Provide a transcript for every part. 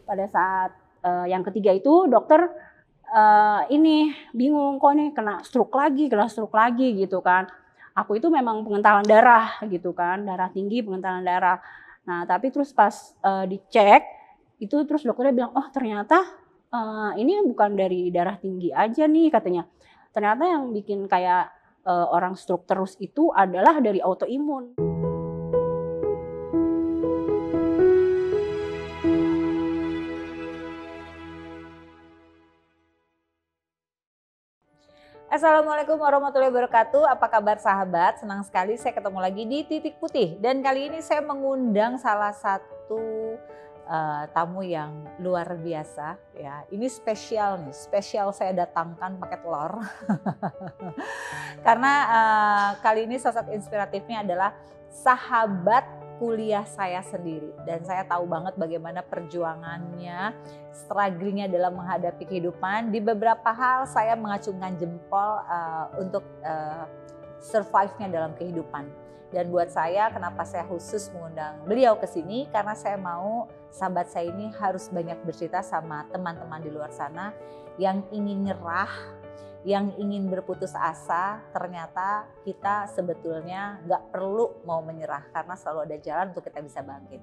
pada saat yang ketiga itu dokter ini bingung kok nih kena stroke lagi gitu kan. Aku itu memang pengentalan darah gitu kan, darah tinggi, pengentalan darah. Nah tapi terus pas dicek itu terus dokternya bilang, oh ternyata ini bukan dari darah tinggi aja nih katanya. Ternyata yang bikin kayak orang stroke terus itu adalah dari autoimun. Assalamualaikum warahmatullahi wabarakatuh. Apa kabar sahabat? Senang sekali saya ketemu lagi di Titik Putih. Dan kali ini saya mengundang salah satu tamu yang luar biasa. Ya, ini spesial nih. Spesial saya datangkan pakai telur. Karena kali ini sosok inspiratifnya adalah sahabat kuliah saya sendiri, dan saya tahu banget bagaimana perjuangannya, strugglingnya dalam menghadapi kehidupan. Di beberapa hal saya mengacungkan jempol untuk survive-nya dalam kehidupan. Dan buat saya, kenapa saya khusus mengundang beliau ke sini, karena saya mau sahabat saya ini harus banyak bercerita sama teman-teman di luar sana yang ingin nyerah, yang ingin berputus asa. Ternyata kita sebetulnya nggak perlu mau menyerah karena selalu ada jalan untuk kita bisa bangkit.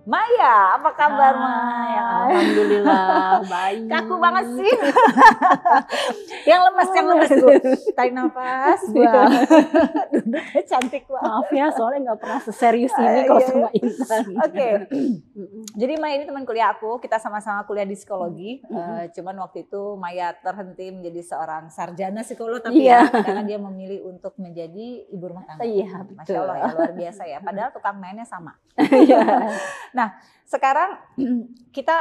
Maya, apa kabar Maya? Alhamdulillah baik. Kaku banget sih. yang lemes Bu. Tarik nafas, buang. Duduknya cantik banget. Maaf ya, soalnya nggak pernah seserius ini kalau sama Intan. Oke. Jadi Maya ini teman kuliah aku, kita sama-sama kuliah di psikologi. Cuman waktu itu Maya terhenti menjadi seorang sarjana psikolog, tapi ya, karena dia memilih untuk menjadi ibu rumah tangga. Iya, betul. Masya Allah ya, luar biasa ya. Padahal tukang mainnya sama. Iya. Nah, sekarang kita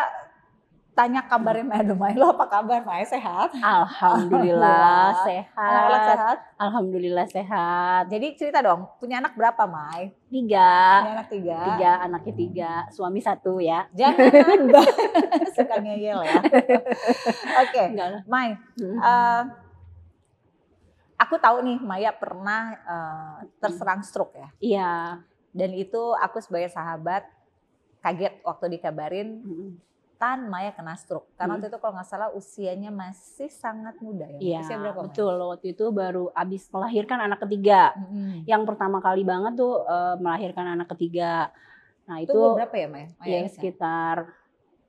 tanya kabarnya Maya dulu. Maya, lo apa kabar? Maya sehat? Alhamdulillah sehat. Anak-anak sehat? Alhamdulillah sehat. Jadi cerita dong, punya anak berapa Maya? 3. Punya anak 3. Anaknya 3, suami 1 ya. Jangan, suka ngeyel ya. Oke, Maya, aku tahu nih Maya pernah terserang stroke ya. Iya. Dan itu aku sebagai sahabat kaget waktu dikabarin Tan Maya kena stroke. Karena waktu itu kalau nggak salah usianya masih sangat muda ya. Iya, usia berapa? Betul. Maya? Waktu itu baru habis melahirkan anak ketiga. Yang pertama kali banget tuh melahirkan anak ketiga. Nah itu berapa ya Maya? Ya sekitar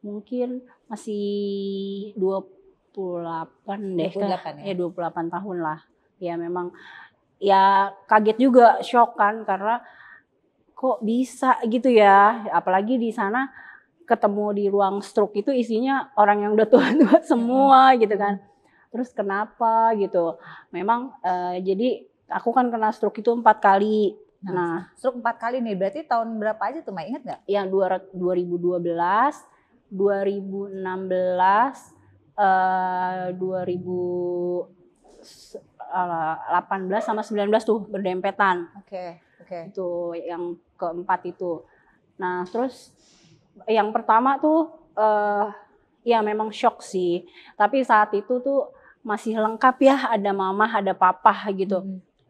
mungkin masih 28 deh. 28 ya? Ya 28 tahun lah. Ya memang ya kaget juga, shock kan, karena kok bisa gitu ya, apalagi di sana ketemu di ruang stroke itu isinya orang yang udah tua-tua semua gitu kan. Terus kenapa gitu, memang jadi aku kan kena stroke itu 4 kali. Nah stroke 4 kali nih, berarti tahun berapa aja tuh Maya, ingat gak? Yang 2012, 2016, 2018 sama 19 tuh berdempetan. Oke. Itu yang keempat itu. Nah terus yang pertama tuh ya memang shock sih. Tapi saat itu tuh masih lengkap ya, ada mama, ada papa gitu.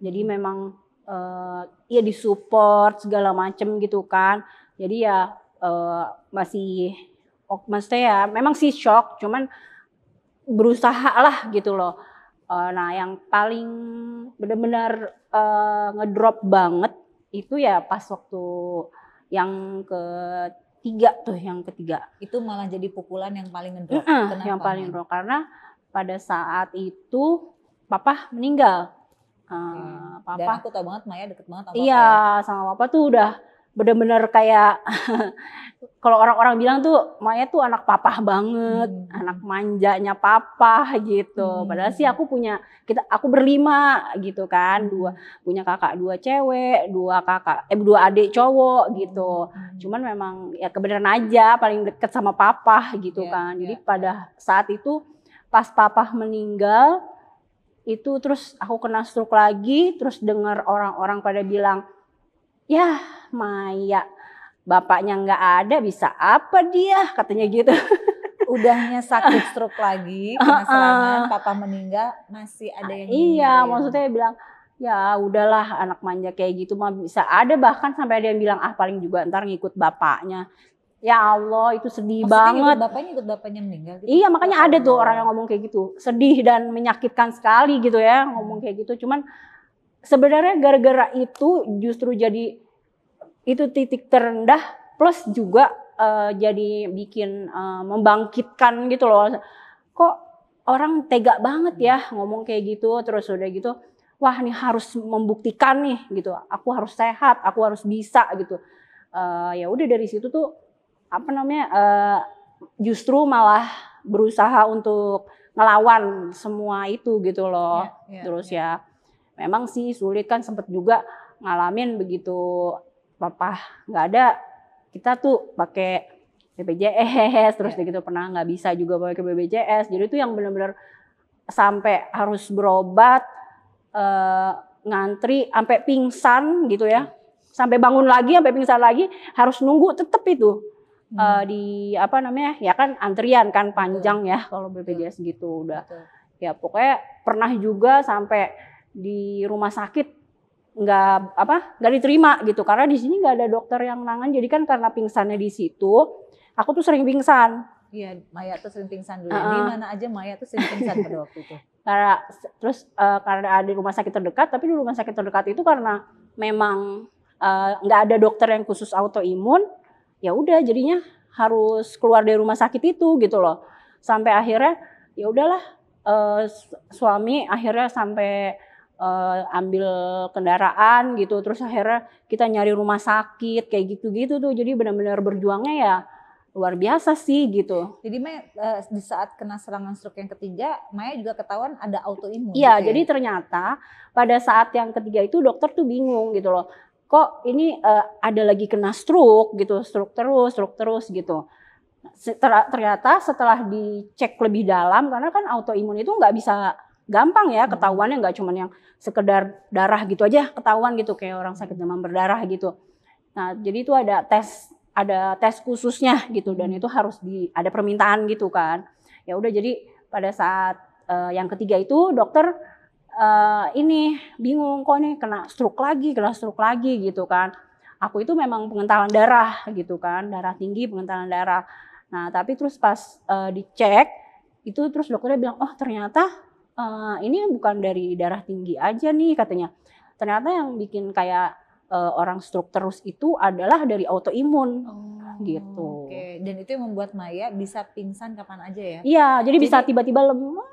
Jadi memang ya disupport segala macem gitu kan. Jadi ya maksudnya ya memang sih shock, cuman berusaha lah gitu loh. Nah yang paling benar-benar ngedrop banget itu ya pas waktu yang ketiga. Itu malah jadi pukulan yang paling ngedrop. Yang paling ngedrop karena pada saat itu papa meninggal. Papa. Dan aku tau banget Maya deket banget sama papa. Iya, sama papa tuh udah bener-bener kayak kalau orang-orang bilang tuh Maya tuh anak papa banget, anak manjanya papa gitu. Padahal sih aku berlima gitu kan, punya kakak 2 cewek, 2 adik cowok gitu. Cuman memang ya kebenaran aja paling deket sama papa gitu kan. Jadi pada saat itu pas papa meninggal itu terus aku kena stroke lagi, terus dengar orang-orang pada bilang, ya Maya bapaknya nggak ada, bisa apa dia, katanya gitu. Udahnya sakit stroke lagi, kena serangan, papa meninggal, masih ada yang iya, maksudnya bilang ya udahlah anak manja kayak gitu mah bisa ada, bahkan sampai ada yang bilang paling juga ntar ngikut bapaknya. Ya Allah, itu sedih Maksudnya banget. ikut bapaknya meninggal gitu? Iya, makanya Ya ada tuh Allah. orang yang ngomong kayak gitu. Sedih dan menyakitkan sekali gitu ya ngomong kayak gitu. Cuman sebenarnya gara-gara itu justru jadi itu titik terendah, plus juga jadi bikin membangkitkan gitu loh. Kok orang tega banget ya ngomong kayak gitu, terus udah gitu, wah nih harus membuktikan nih gitu. Aku harus sehat, aku harus bisa gitu. Ya udah dari situ tuh apa namanya justru malah berusaha untuk ngelawan semua itu gitu loh. Terus ya memang sih sulit kan, sempet juga ngalamin begitu papa nggak ada, kita tuh pakai BPJS, terus gitu pernah nggak bisa juga pakai BPJS. Jadi itu yang benar-benar sampai harus berobat, ngantri sampai pingsan gitu ya. Sampai bangun lagi, sampai pingsan lagi, harus nunggu tetep itu. Di apa namanya ya kan antrian kan panjang ya kalau BPJS gitu udah. Ya pokoknya pernah juga sampai di rumah sakit nggak diterima gitu karena di sini nggak ada dokter yang nangan, jadi kan karena pingsannya di situ aku tuh sering pingsan. Iya, Maya tuh sering pingsan dulu. Di mana aja Maya tuh sering pingsan pada waktu itu. Karena ada di rumah sakit terdekat, tapi di rumah sakit terdekat itu karena memang nggak ada dokter yang khusus autoimun, ya udah jadinya harus keluar dari rumah sakit itu gitu loh. Sampai akhirnya ya udahlah, suami akhirnya sampai ambil kendaraan gitu, terus akhirnya kita nyari rumah sakit kayak gitu-gitu tuh. Jadi benar-benar berjuangnya ya luar biasa sih gitu. Jadi Maya di saat kena serangan stroke yang ketiga, Maya juga ketahuan ada autoimun. Iya, gitu jadi ternyata pada saat yang ketiga itu dokter tuh bingung gitu loh. Kok ini ada lagi kena stroke gitu, stroke terus gitu. Ternyata setelah dicek lebih dalam, karena kan autoimun itu nggak bisa gampang ya ketahuannya, nggak cuma yang sekedar darah gitu aja ketahuan gitu kayak orang sakit demam berdarah gitu. Nah jadi itu ada tes khususnya gitu, dan itu harus ada permintaan gitu kan. Ya udah, jadi pada saat yang ketiga itu dokter ini bingung, kok nih kena stroke lagi gitu kan. Aku itu memang pengentalan darah gitu kan, darah tinggi, pengentalan darah. Nah tapi terus pas dicek itu, terus dokternya bilang, oh ternyata ini bukan dari darah tinggi aja nih katanya. Ternyata yang bikin kayak orang stroke terus itu adalah dari autoimun gitu. Oke, dan itu yang membuat Maya bisa pingsan kapan aja ya? Iya, jadi bisa tiba-tiba lemas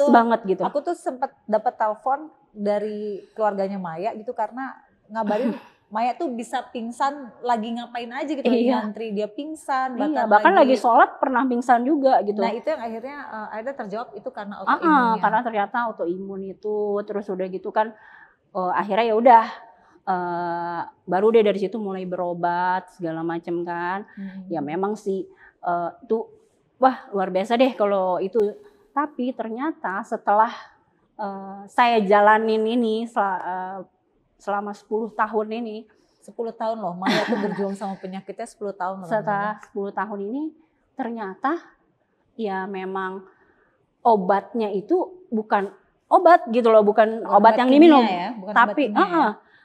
banget gitu. Aku tuh sempat dapat telepon dari keluarganya Maya gitu karena ngabarin Maya tuh bisa pingsan lagi ngapain aja gitu, lagi ngantri dia pingsan, bahkan lagi sholat pernah pingsan juga gitu. Nah itu yang akhirnya terjawab itu karena autoimunnya. Karena ternyata autoimun itu, terus udah gitu kan akhirnya ya udah baru deh dari situ mulai berobat segala macam kan. Ya memang sih itu wah luar biasa deh kalau itu. Tapi ternyata setelah saya jalanin ini selama 10 tahun ini. 10 tahun loh, Maya tuh berjuang sama penyakitnya 10 tahun. Setelah 10 tahun ini ternyata ya memang obatnya itu bukan obat gitu loh, bukan obat yang diminum ya,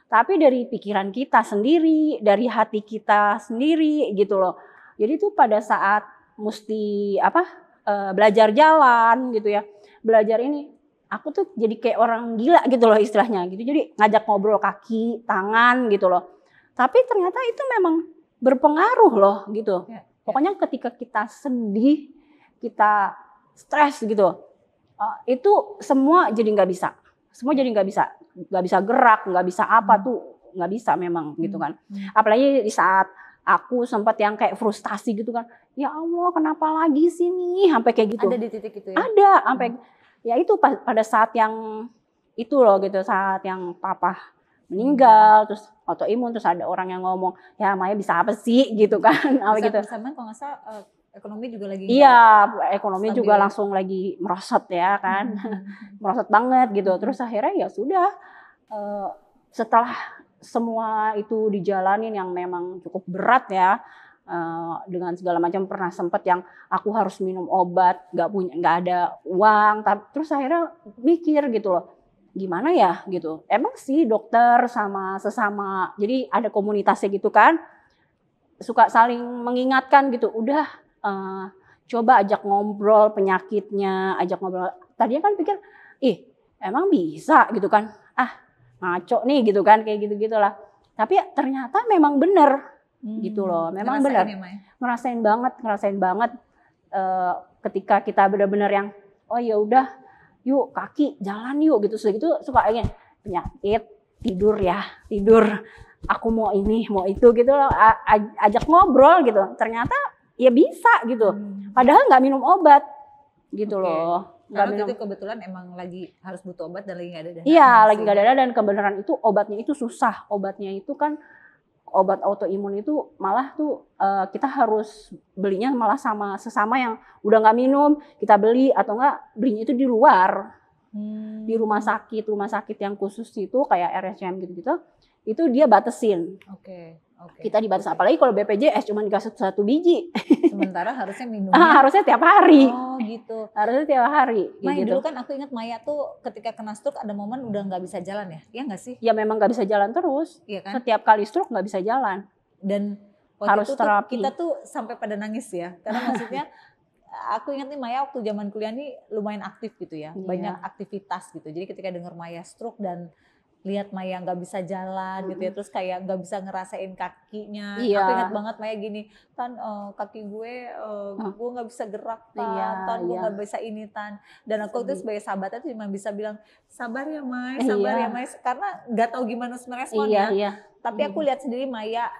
tapi dari pikiran kita sendiri, dari hati kita sendiri gitu loh. Jadi tuh pada saat mesti belajar jalan gitu ya, belajar ini, aku tuh jadi kayak orang gila gitu loh istilahnya gitu. Jadi ngajak ngobrol kaki, tangan gitu loh. Tapi ternyata itu memang berpengaruh loh gitu. Pokoknya ketika kita sedih, kita stres gitu, itu semua jadi nggak bisa. Semua jadi nggak bisa gerak, nggak bisa apa tuh, nggak bisa memang gitu kan. Apalagi di saat aku sempat yang kayak frustasi gitu kan, ya Allah kenapa lagi sih nih, sampai kayak gitu. Ada di titik itu ya? Ada, sampai ya itu pada saat yang itu loh gitu, saat yang papa meninggal, terus autoimun, terus ada orang yang ngomong, ya Maya bisa apa sih gitu kan. Gitu. Sama kalau nggak salah ekonomi juga lagi. Iya, ekonomi stabil. Juga langsung lagi merosot ya kan, merosot banget gitu. Terus akhirnya ya sudah, setelah semua itu dijalanin yang memang cukup berat ya, dengan segala macam, pernah sempet yang aku harus minum obat, nggak ada uang, terus akhirnya mikir gitu loh, gimana ya gitu. Emang sih dokter sama sesama, jadi ada komunitasnya gitu kan, suka saling mengingatkan gitu. Udah coba ajak ngobrol penyakitnya, ajak ngobrol. Tadinya kan pikir, emang bisa gitu kan? Ngaco nih gitu kan, kayak gitu-gitulah. Tapi ternyata memang benar gitu loh. Memang benar. Ngerasain banget ketika kita benar-benar yang ya udah, yuk kaki jalan yuk gitu. Segitu suka ingin penyakit tidur. Aku mau ini, mau itu gitu loh. Ajak ngobrol gitu. Ternyata ya bisa gitu. Padahal nggak minum obat gitu loh. Karena itu kebetulan emang lagi harus butuh obat dan lagi nggak ada dana. Iya, lagi nggak ada dana, dan kebenaran itu obatnya itu susah. Obatnya itu kan obat autoimun itu malah tuh kita harus belinya malah sama sesama yang udah nggak minum, kita beli, atau nggak belinya itu di luar. Di rumah sakit yang khusus itu kayak RSCM gitu-gitu, itu dia batasin. Kita dibatasi, apalagi kalau BPJS cuma dikasih 1 biji. Sementara harusnya minumnya harusnya tiap hari. Oh gitu. Harusnya tiap hari. Maya, gitu. dulu kan aku ingat Maya tuh ketika kena stroke ada momen udah nggak bisa jalan ya? Iya nggak sih? Ya memang nggak bisa jalan terus. Iya kan? Setiap kali stroke nggak bisa jalan. Dan waktu harus itu terapi. Kita tuh sampai pada nangis ya. Karena maksudnya aku ingat nih Maya waktu zaman kuliah nih lumayan aktif gitu ya. Banyak aktivitas gitu. Jadi ketika dengar Maya stroke dan lihat Maya nggak bisa jalan gitu ya, terus kayak nggak bisa ngerasain kakinya. Aku ingat banget Maya gini, Tan, kaki gue nggak bisa gerak Tan, gue nggak bisa ini Tan. Dan aku tuh sebagai sahabatnya tuh cuma bisa bilang sabar ya Maya, sabar ya Maya, karena nggak taul gimana harus merespon ya. Tapi aku lihat sendiri Maya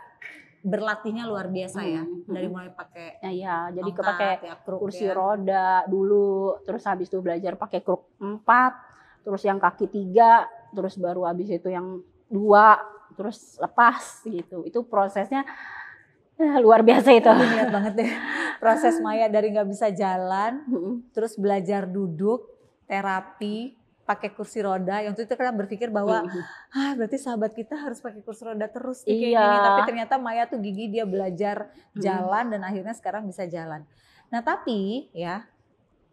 berlatihnya luar biasa ya, dari mulai pakai jadi pakai kursi roda dulu, terus habis itu belajar pakai kruk 4, terus yang kaki 3, terus baru habis itu yang 2, terus lepas gitu. Itu prosesnya luar biasa itu. Niat banget deh. Proses Maya dari nggak bisa jalan, terus belajar duduk, terapi, pakai kursi roda. Yang itu kan berpikir bahwa berarti sahabat kita harus pakai kursi roda terus nih kayak gini. Tapi ternyata Maya tuh gigi, dia belajar jalan dan akhirnya sekarang bisa jalan. Nah tapi ya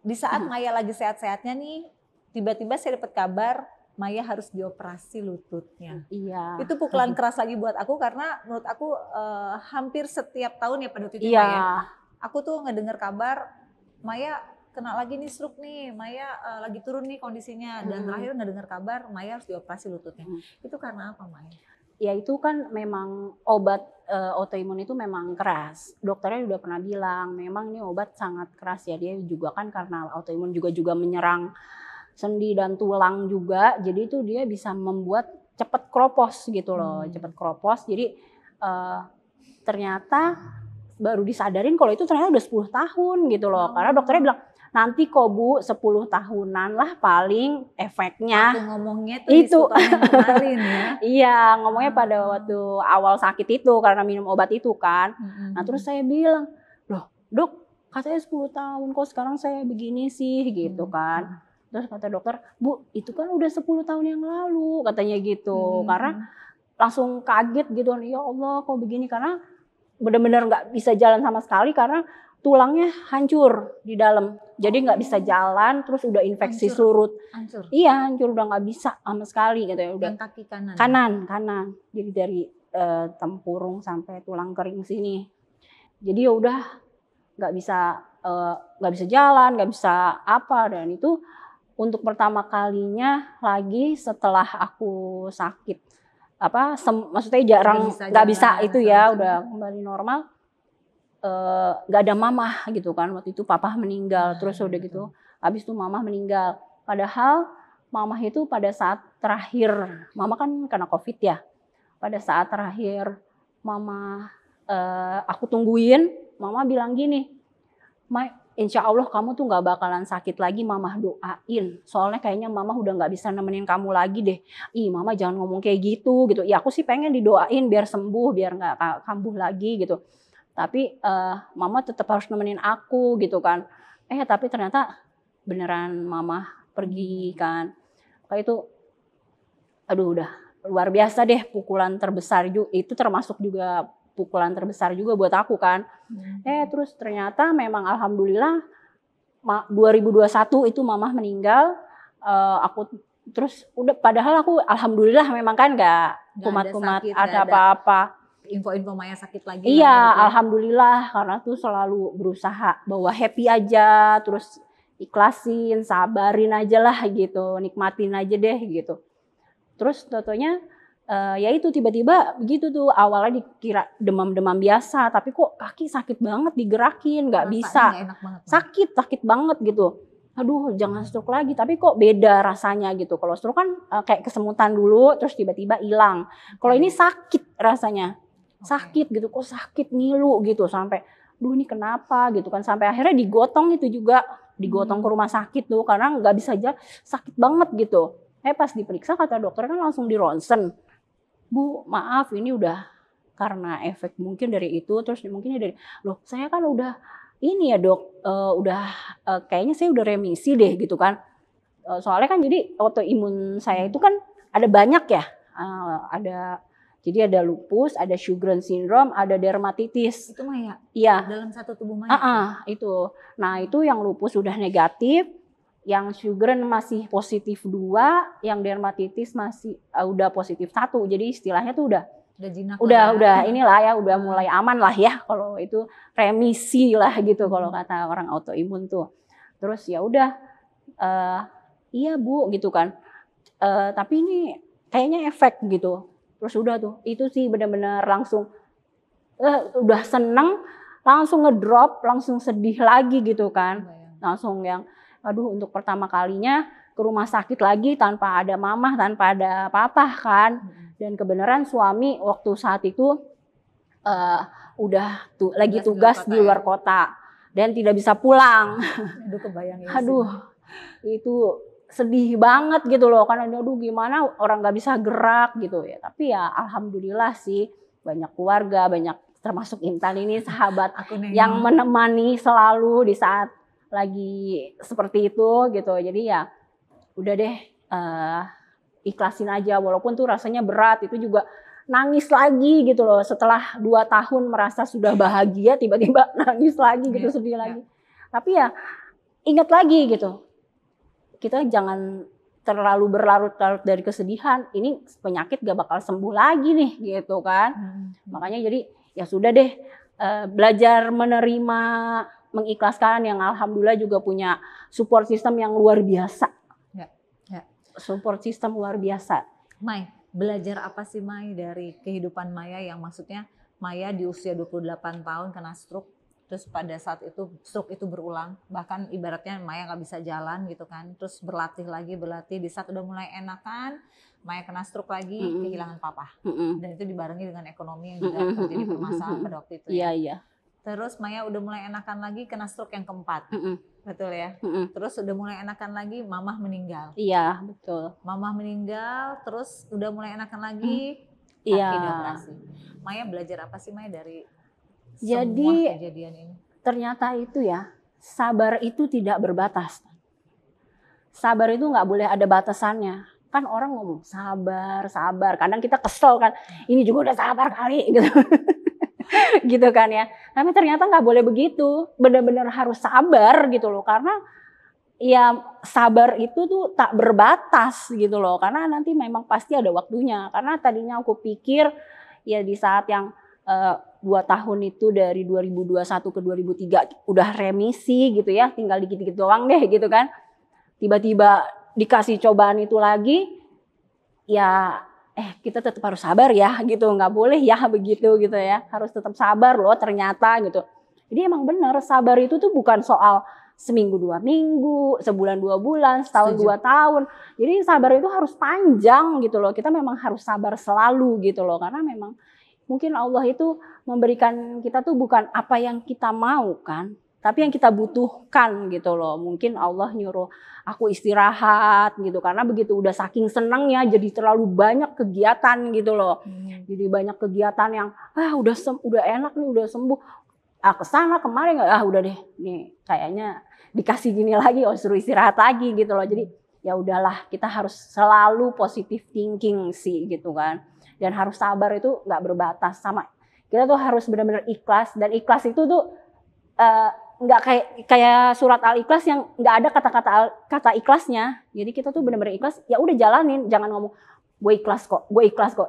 di saat Maya lagi sehat-sehatnya nih, tiba-tiba saya dapat kabar Maya harus dioperasi lututnya. Itu pukulan keras lagi buat aku karena menurut aku hampir setiap tahun ya pada waktu itu Maya. Aku tuh ngedengar kabar Maya kena lagi nih stroke nih, Maya lagi turun nih kondisinya, dan terakhir ngedengar kabar Maya harus dioperasi lututnya. Itu karena apa Maya? Ya itu kan memang obat autoimun itu memang keras. Dokternya udah pernah bilang memang ini obat sangat keras ya. Dia juga kan karena autoimun juga menyerang sendi dan tulang juga, jadi itu dia bisa membuat cepat kropos gitu loh, cepat kropos. Jadi ternyata baru disadarin kalau itu ternyata udah 10 tahun gitu loh, karena dokternya bilang nanti kok Bu 10 tahunan lah paling efeknya. Waktu ngomongnya tuh itu kemarin ya. Iya, ngomongnya pada waktu awal sakit itu karena minum obat itu kan. Nah terus saya bilang, loh Dok katanya 10 tahun kok sekarang saya begini sih gitu kan. Terus kata dokter, Bu itu kan udah 10 tahun yang lalu katanya gitu. Karena langsung kaget gitu, ya Allah kok begini, karena benar-benar nggak bisa jalan sama sekali karena tulangnya hancur di dalam. Jadi nggak bisa jalan, terus udah infeksi surut. Hancur? Iya hancur, udah nggak bisa sama sekali gitu ya. Udah. Yang kaki kanan? Kanan. Jadi dari tempurung sampai tulang kering sini. Jadi ya udah nggak bisa jalan, nggak bisa apa, dan itu untuk pertama kalinya lagi setelah aku sakit, maksudnya jarang nggak bisa itu ya, udah kembali normal, nggak ada mamah gitu kan. Waktu itu papa meninggal, terus udah gitu, habis itu mamah meninggal. Padahal mamah itu pada saat terakhir, mama kan kena COVID ya, pada saat terakhir mama aku tungguin, mama bilang gini, Insya Allah kamu tuh gak bakalan sakit lagi, mama doain. Soalnya kayaknya mama udah gak bisa nemenin kamu lagi deh. Mama jangan ngomong kayak gitu. Ya aku sih pengen didoain biar sembuh, biar gak kambuh lagi gitu. Tapi mama tetap harus nemenin aku gitu kan. Tapi ternyata beneran mama pergi kan. Kayak itu, aduh udah luar biasa deh, pukulan terbesar juga. Itu termasuk juga pukulan terbesar juga buat aku kan. Terus ternyata memang alhamdulillah 2021 itu mamah meninggal. Aku terus udah, padahal aku alhamdulillah memang kan nggak kumat-kumat ada apa-apa. info-info Maya sakit lagi. Iya, gitu ya. alhamdulillah karena tuh selalu berusaha bawa happy aja, terus ikhlasin, sabarin aja lah gitu, nikmatin aja deh gitu. Terus totonya ya itu tiba-tiba begitu tuh, awalnya dikira demam-demam biasa, tapi kok kaki sakit banget digerakin, nggak Rasanya bisa. nggak enak banget. Sakit banget gitu. Aduh jangan stroke lagi, tapi kok beda rasanya gitu. Kalau stroke kan kayak kesemutan dulu terus tiba-tiba hilang. Kalau ini sakit rasanya. Sakit gitu, kok sakit ngilu gitu sampai duh ini kenapa gitu kan, sampai akhirnya digotong itu juga, digotong ke rumah sakit tuh karena nggak bisa aja, sakit banget gitu. Pas diperiksa kata dokter kan langsung di ronsen. Bu maaf ini udah karena efek mungkin dari itu, terus mungkin dari loh saya kan udah ini ya dok, udah kayaknya saya udah remisi deh gitu kan. Soalnya kan jadi autoimun saya itu kan ada banyak ya, jadi ada lupus, ada Sjogren syndrome, ada dermatitis. Itu Maya? Iya. Dalam satu tubuh Maya? Itu. Nah itu yang lupus udah negatif, yang Sjogren masih positif 2, yang dermatitis masih udah positif 1. Jadi istilahnya tuh udah jinak udah inilah ya, udah mulai aman lah ya, kalau itu remisi lah gitu kalau kata orang autoimun tuh. Terus ya udah iya Bu gitu kan, tapi ini kayaknya efek gitu. Terus udah tuh itu sih benar-benar langsung udah seneng langsung ngedrop, langsung sedih lagi gitu kan, langsung yang aduh untuk pertama kalinya ke rumah sakit lagi tanpa ada mama, tanpa ada papa kan. Dan kebenaran suami waktu saat itu udah lagi tugas di luar kota dan tidak bisa pulang. Aduh kebayang ya. Aduh itu sedih banget gitu loh, karena aduh gimana orang nggak bisa gerak gitu ya. Tapi ya alhamdulillah sih banyak keluarga, banyak termasuk Intan ini sahabat yang menemani selalu di saat lagi seperti itu gitu. Jadi ya udah deh ikhlasin aja, walaupun tuh rasanya berat, itu juga nangis lagi gitu loh, setelah 2 tahun merasa sudah bahagia tiba-tiba nangis lagi gitu, sedih lagi. Tapi ya ingat lagi gitu, kita jangan terlalu berlarut-larut dari kesedihan, ini penyakit gak bakal sembuh lagi nih gitu kan. Makanya jadi ya sudah deh, belajar menerima, mengikhlaskan, yang alhamdulillah juga punya support system yang luar biasa. Support system luar biasa. Mai, belajar apa sih Mai dari kehidupan Maya yang maksudnya Maya di usia 28 tahun kena stroke, terus pada saat itu stroke itu berulang, bahkan ibaratnya Maya nggak bisa jalan gitu kan, terus berlatih di saat udah mulai enakan Maya kena stroke lagi, kehilangan papa, dan itu dibarengi dengan ekonomi yang juga terjadi permasalahan pada waktu itu ya. Iya. Terus Maya udah mulai enakan lagi kena stroke yang keempat. Betul ya. Terus udah mulai enakan lagi, mamah meninggal. Iya betul. Mamah meninggal, terus udah mulai enakan lagi, kaki operasi. Maya belajar apa sih Maya dari semua kejadian ini? Ternyata itu ya, sabar itu tidak berbatas. Sabar itu nggak boleh ada batasannya. Kan orang ngomong sabar, kadang kita kesel kan, ini juga udah sabar kali gitu. Gitu kan ya, tapi ternyata nggak boleh begitu, benar-benar harus sabar gitu loh, karena ya sabar itu tuh tak berbatas gitu loh, karena nanti memang pasti ada waktunya. Karena tadinya aku pikir ya di saat yang 2 tahun itu dari 2021 ke 2003 udah remisi gitu ya, tinggal dikit-dikit doang deh gitu kan, tiba-tiba dikasih cobaan itu lagi, ya kita tetap harus sabar ya gitu, nggak boleh ya begitu gitu ya, harus tetap sabar loh ternyata gitu. Jadi emang benar sabar itu tuh bukan soal seminggu 2 minggu, sebulan 2 bulan, setahun 2 tahun. Jadi sabar itu harus panjang gitu loh, kita memang harus sabar selalu gitu loh, karena memang mungkin Allah itu memberikan kita tuh bukan apa yang kita mau kan, tapi yang kita butuhkan gitu loh. Mungkin Allah nyuruh aku istirahat gitu, karena begitu udah saking senangnya jadi terlalu banyak kegiatan gitu loh. Jadi banyak kegiatan yang udah enak nih, udah sembuh, kesana kemarin udah deh nih kayaknya dikasih gini lagi, suruh istirahat lagi gitu loh. Jadi ya udahlah, kita harus selalu positive thinking sih gitu kan, dan harus sabar itu nggak berbatas. Sama kita tuh harus benar-benar ikhlas, dan ikhlas itu tuh nggak kayak surat Al-Ikhlas yang nggak ada kata ikhlasnya. Jadi kita tuh benar-benar ikhlas, ya udah jalanin, jangan ngomong gue ikhlas kok,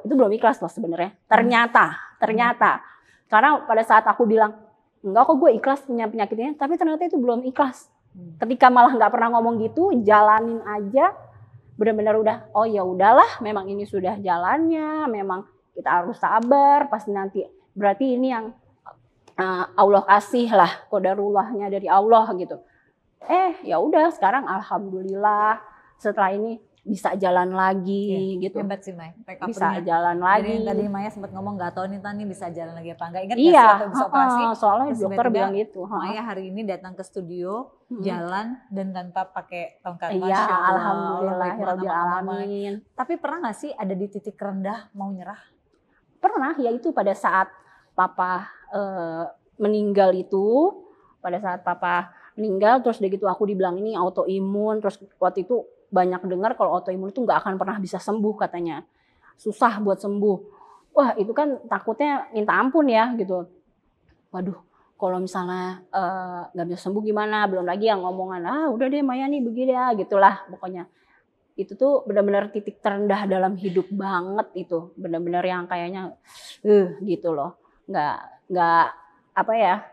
itu belum ikhlas loh sebenarnya. Ternyata karena pada saat aku bilang enggak kok gue ikhlas punya penyakitnya, tapi ternyata itu belum ikhlas. Ketika malah nggak pernah ngomong gitu, jalanin aja, benar-benar udah, oh ya udahlah, memang ini sudah jalannya, memang kita harus sabar, pasti nanti berarti ini yang Allah kasih lah, qadarullahnya dari Allah gitu. Ya udah sekarang alhamdulillah setelah ini bisa jalan lagi gitu. Hebat sih Mai. Bisa jalan lagi. Jadi tadi Maya sempat ngomong nggak tahu nih Tani bisa jalan lagi apa enggak. Ingat iya, nggak sih waktu bisa operasi? Soalnya dokter bilang gitu. Maya hari ini datang ke studio, jalan dan tanpa pakai tongkat. Iya, alhamdulillah alamin. Tapi pernah nggak sih ada di titik rendah mau nyerah? Pernah, yaitu pada saat papa meninggal itu, pada saat papa meninggal terus udah gitu aku dibilang ini autoimun, terus waktu itu banyak dengar kalau autoimun itu nggak akan pernah bisa sembuh katanya, susah buat sembuh. Wah itu kan takutnya minta ampun ya gitu. Waduh kalau misalnya nggak bisa sembuh gimana, belum lagi yang ngomongan udah deh Maya nih begini ya gitulah pokoknya. Itu tuh benar-benar titik terendah dalam hidup banget itu, benar-benar yang kayaknya gitu loh, nggak apa ya.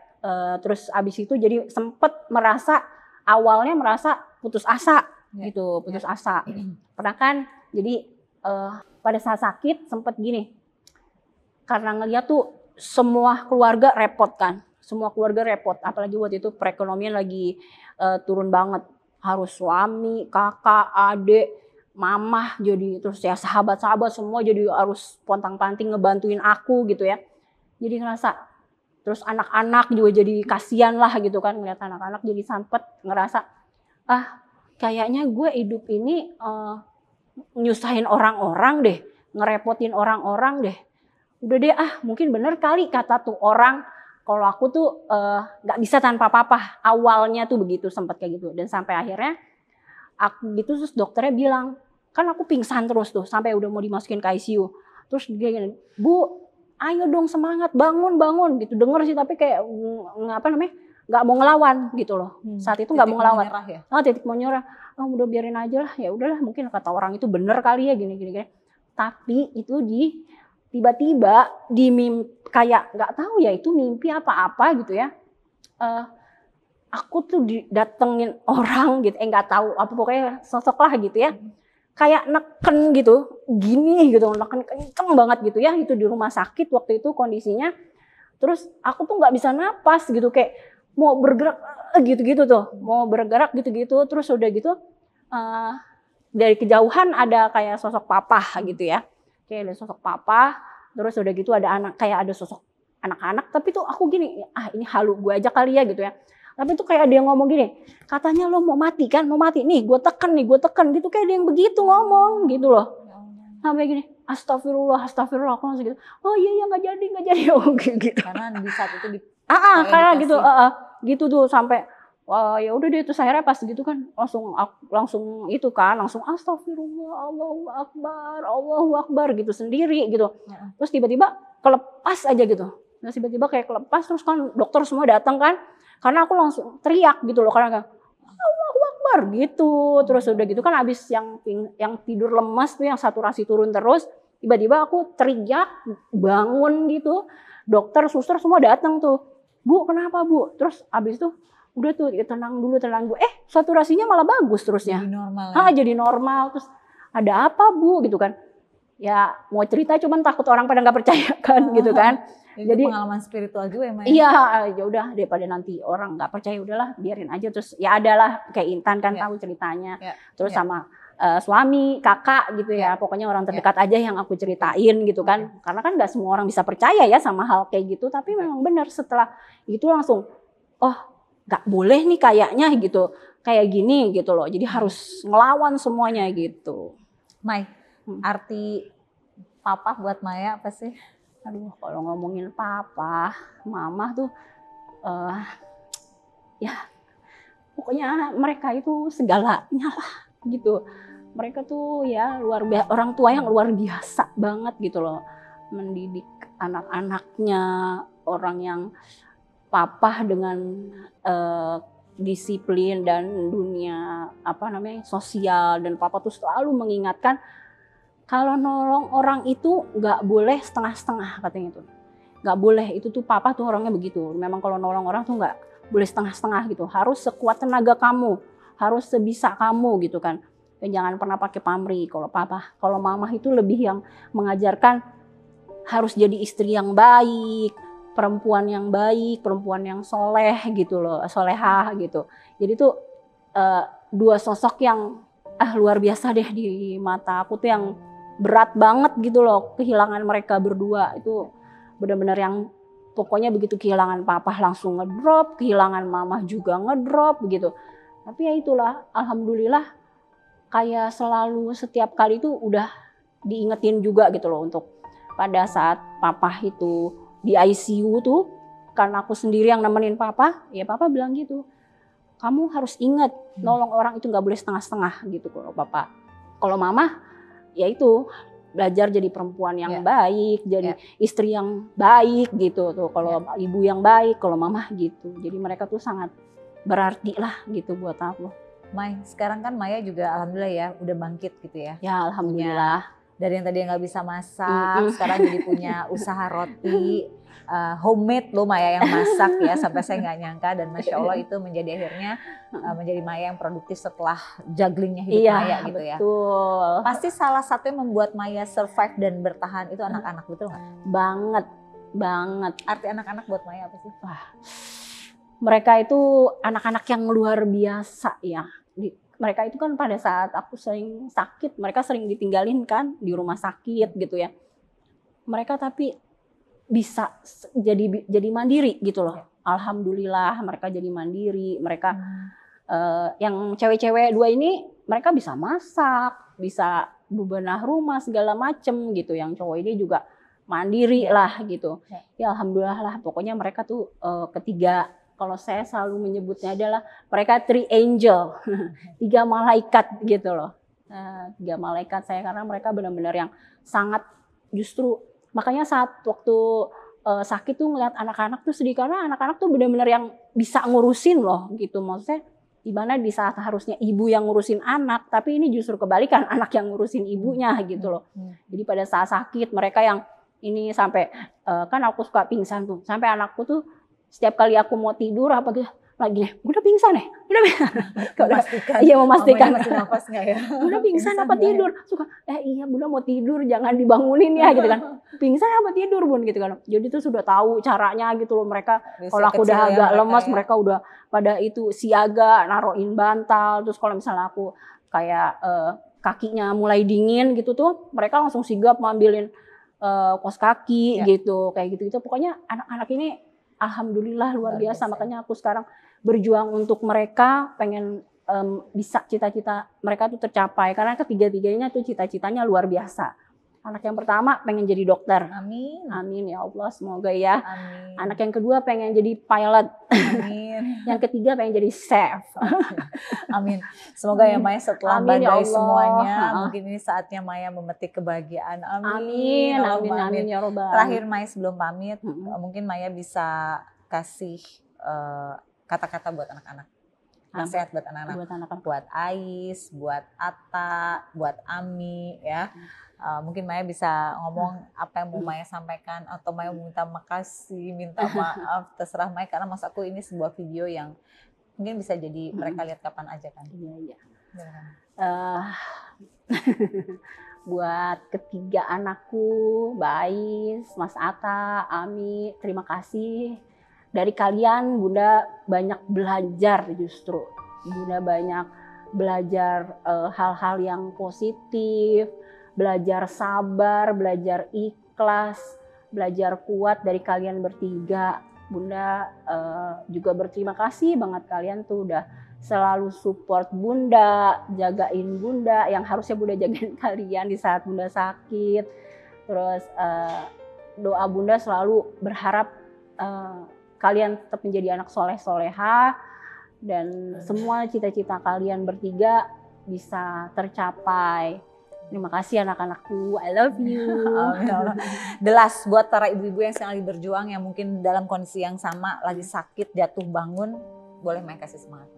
Terus abis itu jadi sempet awalnya merasa putus asa gitu, putus asa. Pernah kan jadi pada saat sakit sempet gini, karena ngeliat tuh semua keluarga repot kan, apalagi waktu itu perekonomian lagi turun banget, harus suami, kakak, adik, mamah, jadi terus ya sahabat-sahabat semua jadi harus pontang-panting ngebantuin aku gitu ya. Jadi ngerasa, terus anak-anak juga jadi kasihan lah gitu kan, ngeliat anak-anak jadi sempet ngerasa kayaknya gue hidup ini nyusahin orang-orang deh, ngerepotin orang-orang deh. Udah deh mungkin bener kali kata tuh orang kalau aku tuh gak bisa tanpa papa. Awalnya tuh begitu, sempet kayak gitu. Dan sampai akhirnya aku gitu terus dokternya bilang, kan aku pingsan terus tuh sampai udah mau dimasukin ke ICU. Terus dia gini, Bu ayo dong semangat, bangun gitu. Denger sih tapi kayak nggak mau ngelawan gitu loh. Saat itu nggak mau ngelawan. Titik mau nyerah. Udah biarin aja lah. Ya udahlah, mungkin kata orang itu bener kali ya gini. Tapi itu tiba-tiba di mimpi, kayak nggak tahu ya itu mimpi apa gitu ya. Aku tuh didatengin orang gitu. Nggak tahu apa pokoknya sosok lah gitu ya. Kayak neken gitu, gini gitu, neken kenceng banget gitu ya. Itu di rumah sakit waktu itu kondisinya. Terus aku tuh nggak bisa napas gitu, kayak mau bergerak gitu-gitu tuh, mau bergerak gitu-gitu. Terus udah gitu dari kejauhan ada kayak sosok papa gitu ya, kayak ada sosok papa. Terus udah gitu ada kayak ada sosok anak-anak, tapi tuh aku gini, ini halu gue aja kali ya gitu ya. Tapi tuh kayak ada yang ngomong gini, katanya lo mau mati kan, mau mati nih, gue tekan gitu, kayak ada yang begitu ngomong gitu loh. Sampai gini, astagfirullah, aku langsung gitu, oh iya nggak jadi, oh gitu. Karena di saat itu karena gitu, gitu tuh sampai, ya udah deh, terus akhirnya pas gitu kan langsung itu kan, langsung astagfirullah, Allahu Akbar gitu sendiri gitu. Terus tiba-tiba kelepas aja gitu. Terus tiba-tiba kayak kelepas, terus kan dokter semua datang kan. Karena aku langsung teriak gitu loh, karena Allahu Akbar gitu. Terus udah gitu kan abis yang tidur lemas tuh, yang saturasi turun terus, tiba-tiba aku teriak, bangun gitu. Dokter, suster semua datang tuh. Bu, kenapa Bu? Terus abis itu udah tuh tenang dulu. Saturasinya malah bagus terusnya. Jadi normal. Jadi normal. Terus ada apa Bu gitu kan? Ya mau cerita cuman takut orang pada nggak percaya kan gitu kan. Jadi pengalaman spiritual juga ya Maya? Iya, ya udah daripada nanti orang nggak percaya, udahlah biarin aja. Terus ya adalah kayak Intan kan tahu ceritanya. Terus sama suami, kakak gitu ya. Pokoknya orang terdekat aja yang aku ceritain gitu kan. Karena kan nggak semua orang bisa percaya ya sama hal kayak gitu. Tapi memang benar setelah itu langsung, nggak boleh nih kayaknya gitu. Kayak gini gitu loh. Jadi harus ngelawan semuanya gitu. Mai, arti papa buat Maya apa sih? Aduh, kalau ngomongin papa, mama tuh, ya pokoknya mereka itu segalanya lah gitu. Mereka tuh ya orang tua yang luar biasa banget gitu loh, mendidik anak-anaknya, orang yang papa dengan disiplin dan dunia sosial, dan papa tuh selalu mengingatkan Kalau nolong orang itu nggak boleh setengah-setengah katanya tuh. Nggak boleh, itu tuh papa tuh orangnya begitu. Memang kalau nolong orang tuh nggak boleh setengah-setengah gitu. Harus sekuat tenaga kamu, harus sebisa kamu gitu kan. Dan jangan pernah pakai pamrih kalau papa. Kalau mama itu lebih yang mengajarkan harus jadi istri yang baik, perempuan yang baik, perempuan yang soleh gitu loh, solehah gitu. Jadi tuh dua sosok yang luar biasa deh di mata aku tuh, yang berat banget gitu loh, kehilangan mereka berdua itu benar-benar yang pokoknya begitu kehilangan papa langsung ngedrop, kehilangan mama juga ngedrop begitu. Tapi ya itulah, alhamdulillah kayak selalu setiap kali itu udah diingetin juga gitu loh, untuk pada saat papa itu di ICU tuh, karena aku sendiri yang nemenin papa, ya papa bilang gitu, kamu harus ingat nolong orang itu nggak boleh setengah-setengah gitu kalau papa. Kalau mama ya itu belajar jadi perempuan yang baik, jadi istri yang baik gitu tuh. Kalau ibu yang baik, kalau mama gitu. Jadi mereka tuh sangat berarti lah gitu buat aku. Mai, sekarang kan Maya juga alhamdulillah ya udah bangkit gitu ya. Ya alhamdulillah. Dari yang tadi nggak bisa masak, sekarang jadi punya usaha roti. Homemade loh Maya yang masak ya, sampai saya nggak nyangka, dan Masya Allah itu menjadi akhirnya menjadi Maya yang produktif setelah jugglingnya hidup Maya gitu ya. Betul. Pasti salah satu yang membuat Maya survive dan bertahan itu anak-anak, betul nggak? Banget. Arti anak-anak buat Maya apa sih? Wah, mereka itu anak-anak yang luar biasa ya. Mereka itu kan pada saat aku sering sakit, mereka sering ditinggalin kan di rumah sakit gitu ya. Mereka tapi bisa jadi mandiri gitu loh. Alhamdulillah mereka jadi mandiri. Mereka yang cewek-cewek dua ini mereka bisa masak, bisa bebenah rumah segala macem gitu. Yang cowok ini juga mandiri lah gitu. Ya alhamdulillah lah. Pokoknya mereka tuh ketiga, kalau saya selalu menyebutnya adalah mereka three angel, 3 malaikat gitu loh. 3 malaikat saya, karena mereka benar-benar yang sangat, justru makanya saat waktu sakit tuh ngeliat anak-anak tuh sedih, karena anak-anak tuh benar-benar yang bisa ngurusin loh gitu. Maksudnya dimana di saat harusnya ibu yang ngurusin anak, tapi ini justru kebalikan, anak yang ngurusin ibunya gitu loh. Jadi pada saat sakit mereka yang ini sampai kan aku suka pingsan tuh, sampai anakku tuh setiap kali aku mau tidur apa gitu lagi nih, udah pingsan ya, udah memastikan, iya memastikan masih nafas nggak ya, udah pingsan apa tidur, suka iya bunda mau tidur jangan dibangunin ya gitu kan, pingsan apa tidur bun gitu kan. Jadi tuh sudah tahu caranya gitu loh mereka. Kalau aku udah agak lemas mereka udah pada itu siaga naruhin bantal. Terus kalau misalnya aku kayak kakinya mulai dingin gitu tuh, mereka langsung sigap ngambilin kos kaki gitu, kayak gitu-gitu. Pokoknya anak-anak ini alhamdulillah luar biasa. Makanya aku sekarang berjuang untuk mereka, pengen bisa cita-cita mereka tuh tercapai, karena ketiga-tiganya tuh cita-citanya luar biasa. Anak yang pertama pengen jadi dokter. Amin. Amin ya Allah, semoga ya. Amin. Anak yang kedua pengen jadi pilot. Amin. Yang ketiga pengen jadi chef. Amin. Semoga ya Maya setelah badai semuanya, mungkin ini saatnya Maya memetik kebahagiaan. Amin. Amin ya Robbal. Terakhir Maya sebelum pamit, mungkin Maya bisa kasih kata-kata buat anak-anak. Nasihat buat anak-anak. Buat Ais, buat Atta, buat Ami ya. Mungkin Maya bisa ngomong apa yang mau Maya sampaikan, atau Maya minta makasih, minta maaf, terserah Maya, karena mas aku ini sebuah video yang mungkin bisa jadi mereka lihat kapan aja kan. Iya. Buat ketiga anakku, Bais, Mas Atta, Ami, terima kasih. Dari kalian Bunda banyak belajar, justru Bunda banyak belajar hal-hal yang positif, belajar sabar, belajar ikhlas, belajar kuat dari kalian bertiga. Bunda juga berterima kasih banget, kalian tuh udah selalu support Bunda, jagain Bunda yang harusnya Bunda jagain kalian di saat Bunda sakit. Terus doa Bunda selalu berharap kalian tetap menjadi anak soleh-soleha, dan semua cita-cita kalian bertiga bisa tercapai. Terima kasih anak-anakku, I love you. The last buat para ibu-ibu yang sedang lagi berjuang, yang mungkin dalam kondisi yang sama, lagi sakit, jatuh bangun, boleh Maya kasih semangat?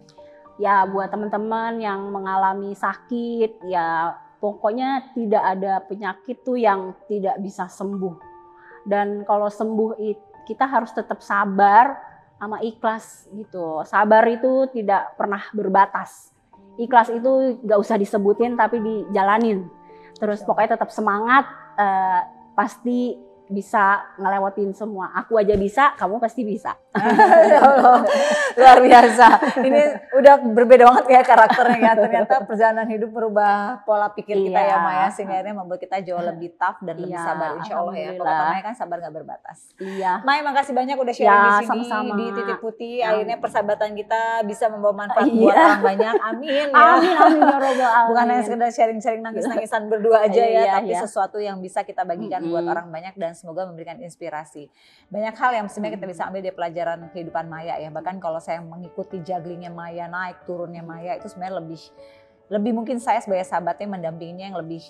Ya buat teman-teman yang mengalami sakit, ya pokoknya tidak ada penyakit tuh yang tidak bisa sembuh. Dan kalau sembuh kita harus tetap sabar sama ikhlas gitu. Sabar itu tidak pernah berbatas. Ikhlas itu gak usah disebutin tapi dijalanin. Terus pokoknya tetap semangat, pasti bisa ngelewatin semua. Aku aja bisa, kamu pasti bisa. Luar biasa. Ini udah berbeda banget ya karakternya ya. Ternyata perjalanan hidup merubah pola pikir kita ya Maya, sehingga akhirnya membuat kita jauh lebih tough dan lebih sabar, insya Allah ya. Kalau kata Maya kan sabar gak berbatas. Iya. Maya, makasih banyak udah sharing di sini sama-sama. di Titik Putih. Akhirnya persahabatan kita bisa membawa manfaat buat orang banyak. Amin ya. Amin ya robbal alamin. Bukan hanya sekedar sharing-sharing nangis-nangisan berdua aja ya, tapi sesuatu yang bisa kita bagikan buat orang banyak dan semoga memberikan inspirasi. Banyak hal yang sebenarnya kita bisa ambil dari pelajaran kehidupan Maya ya. Bahkan kalau saya mengikuti jugglingnya Maya, naik turunnya Maya, itu sebenarnya lebih mungkin saya sebagai sahabatnya mendampinginya yang lebih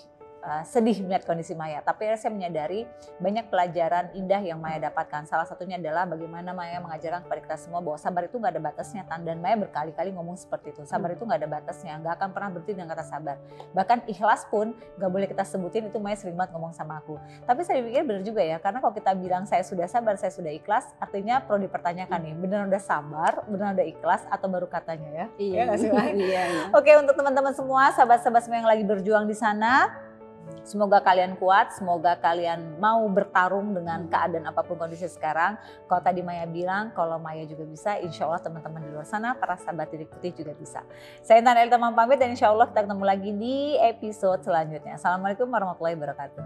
sedih melihat kondisi Maya. Tapi saya menyadari banyak pelajaran indah yang Maya dapatkan. Salah satunya adalah bagaimana Maya mengajarkan kepada kita semua bahwa sabar itu gak ada batasnya, dan Maya berkali-kali ngomong seperti itu. Sabar itu gak ada batasnya, gak akan pernah berhenti dengan kata sabar. Bahkan ikhlas pun gak boleh kita sebutin, itu Maya sering banget ngomong sama aku. Tapi saya pikir benar juga ya, karena kalau kita bilang saya sudah sabar, saya sudah ikhlas, artinya perlu dipertanyakan nih, benar udah sabar, benar udah ikhlas, atau baru katanya ya? Iya gak sih Maya? Iya. Oke, untuk teman-teman semua, sahabat-sahabat semua yang lagi berjuang di sana, semoga kalian kuat, semoga kalian mau bertarung dengan keadaan apapun kondisi sekarang. Kalau tadi Maya bilang, kalau Maya juga bisa, insya Allah teman-teman di luar sana, para sahabat Titik Putih juga bisa. Saya Intan Elita pamit dan insya Allah kita ketemu lagi di episode selanjutnya. Assalamualaikum warahmatullahi wabarakatuh.